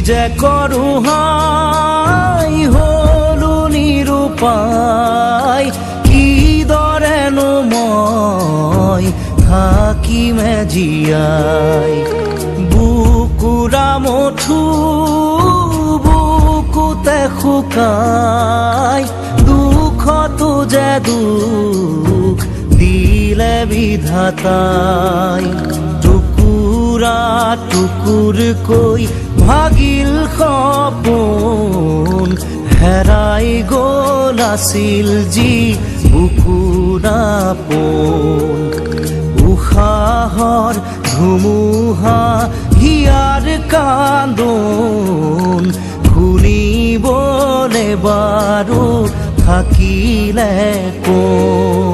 যে কৰো হাই হলো নিৰুপায় কিদৰেনো মই থাকিমে জীয়াই বুকুৰা মঠু বুকুতে শুকাই দুখতো যে দুখ দিলে বিধাতাই টুকুৰা টুকুৰকৈ ভাগিল সপোন হেৰাই গ'ল আছিল যি বুকুৰা পোন উশাহৰ ধুমুহা হিয়াৰ কান্দোন শুনিবলে বাৰু থাকিলে কোন